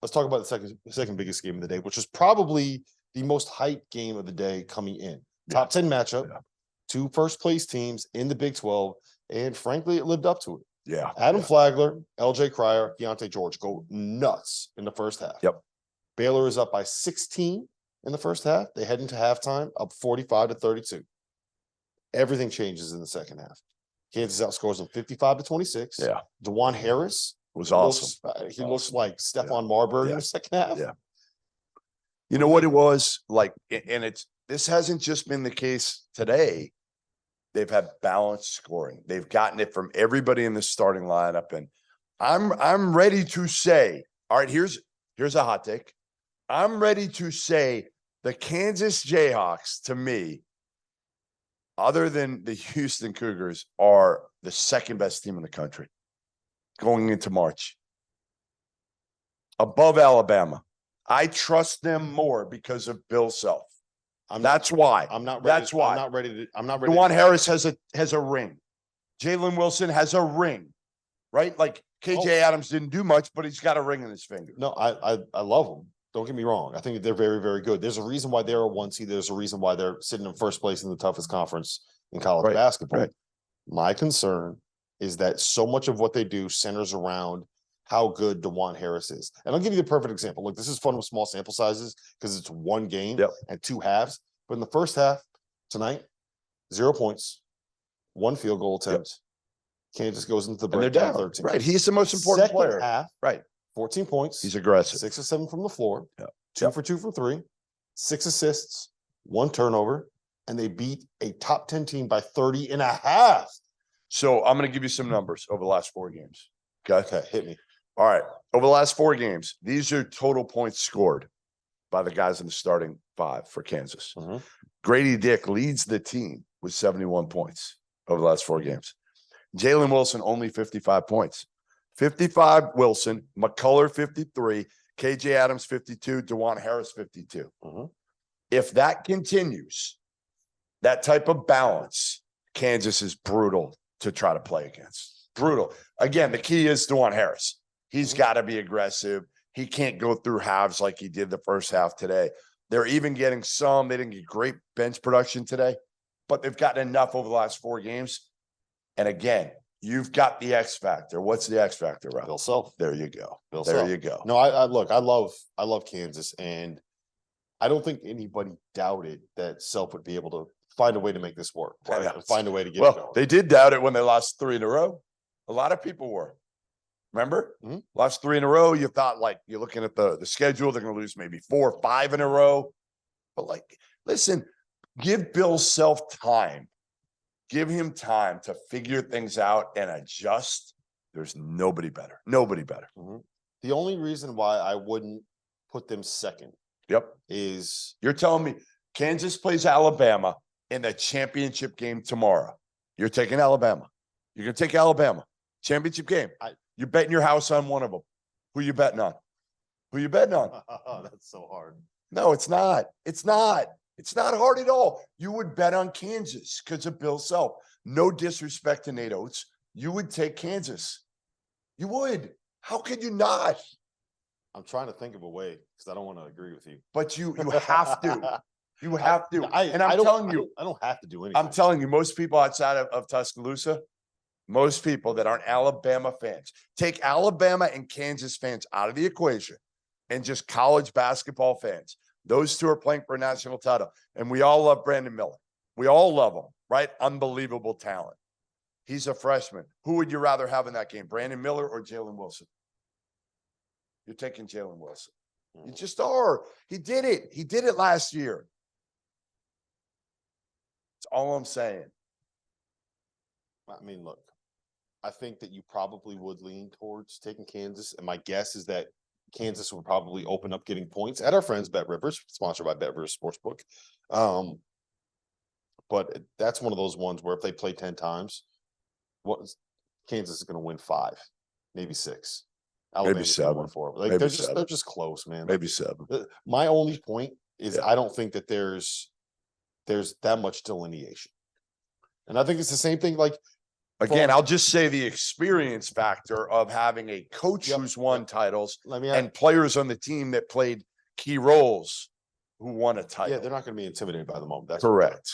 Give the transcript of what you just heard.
let's talk about the second biggest game of the day, which is probably the most hyped game of the day coming in. Top 10 matchup, two first place teams in the Big 12, and frankly, it lived up to it. Yeah. Adam Flagler, LJ Cryer, Keontae George go nuts in the first half. Yep. Baylor is up by 16 in the first half. They head into halftime up 45-32. Everything changes in the second half. Kansas outscores them 55-26. Yeah. DeJuan Harris was awesome. Looks like Stephon Marbury in the second half. Yeah. You know what it was like, and this hasn't just been the case today. They've had balanced scoring. They've gotten it from everybody in the starting lineup. And I'm ready to say, all right, here's a hot take. I'm ready to say the Kansas Jayhawks, to me, other than the Houston Cougars, are the second best team in the country going into March. Above Alabama. I trust them more because of Bill Self. That's why. I'm not ready. That's why. I'm not ready. DeJuan Harris has a ring. Jalen Wilson has a ring, right? Like KJ Adams didn't do much, but he's got a ring in his finger. No, I love them. Don't get me wrong. I think they're very, very good. There's a reason why they're a 1 seed. There's a reason why they're sitting in first place in the toughest conference in college basketball. Right. My concern is that so much of what they do centers around how good DeJuan Harris is. And I'll give you the perfect example. Look, this is fun with small sample sizes because it's one game and two halves. But in the first half tonight, 0 points, 1 field goal attempt. Kansas goes into the break. And they're down 13. Right. He's the most important Second player. Half, right. 14 points. He's aggressive. 6 or 7 from the floor. 2 Yep. for 2 from 3. 6 assists, 1 turnover. And they beat a top 10 team by 30.5. So I'm going to give you some numbers over the last 4 games. Okay, hit me. All right. Over the last 4 games, these are total points scored by the guys in the starting 5 for Kansas. Mm-hmm. Grady Dick leads the team with 71 points over the last 4 games. Jalen Wilson, only 55 points. 55 Wilson, McCullough 53, KJ Adams 52, DeJuan Harris 52. Mm-hmm. If that continues, that type of balance, Kansas is brutal to try to play against. Brutal. Again, the key is DeJuan Harris. He's got to be aggressive. He can't go through halves like he did the first half today. They're even getting some. They didn't get great bench production today, but they've gotten enough over the last 4 games. And again, you've got the X factor. What's the X factor, Ralph? Bill Self. There you go. Bill there Self. you go. No, I love Kansas, and I don't think anybody doubted that Self would be able to find a way to make this work. Right? Find a way to get it going. They did doubt it when they lost 3 in a row. A lot of people were. Remember? Mm-hmm. Lost 3 in a row. You thought, like, you're looking at the schedule, they're going to lose maybe 4 or 5 in a row. But, like, listen, give Bill Self time. Give him time to figure things out and adjust. There's nobody better. Nobody better. Mm-hmm. The only reason why I wouldn't put them second is you're telling me Kansas plays Alabama in the championship game tomorrow. You're taking Alabama. You're going to take Alabama. Championship game. You're betting your house on one of them. Who you betting on? Who you betting on? That's so hard. No, it's not. It's not. It's not hard at all. You would bet on Kansas because of Bill Self. No disrespect to Nate Oates. You would take Kansas. You would. How could you not? I'm trying to think of a way because I don't want to agree with you. But you have to. You have to. I'm telling you, I don't have to do anything. I'm telling you, most people outside of Tuscaloosa, most people that aren't Alabama fans, take Alabama and Kansas fans out of the equation and just college basketball fans. Those 2 are playing for a national title. And we all love Brandon Miller. We all love him, right? Unbelievable talent. He's a freshman. Who would you rather have in that game, Brandon Miller or Jalen Wilson? You're taking Jalen Wilson. You just are. He did it. He did it last year. That's all I'm saying. I mean, look, I think that you probably would lean towards taking Kansas. And my guess is that Kansas would probably open up getting points at our friends Bet Rivers, sponsored by Bet Rivers Sportsbook. But that's one of those ones where if they play 10 times, Kansas is going to win 5, maybe 6. Maybe 7. 4. Like they're just close, man. Maybe 7. My only point is I don't think that there's that much delineation. And I think it's the same thing. Like Again, I'll just say the experience factor of having a coach who's won titles and players on the team that played key roles who won a title. Yeah, they're not going to be intimidated by the moment. That's correct.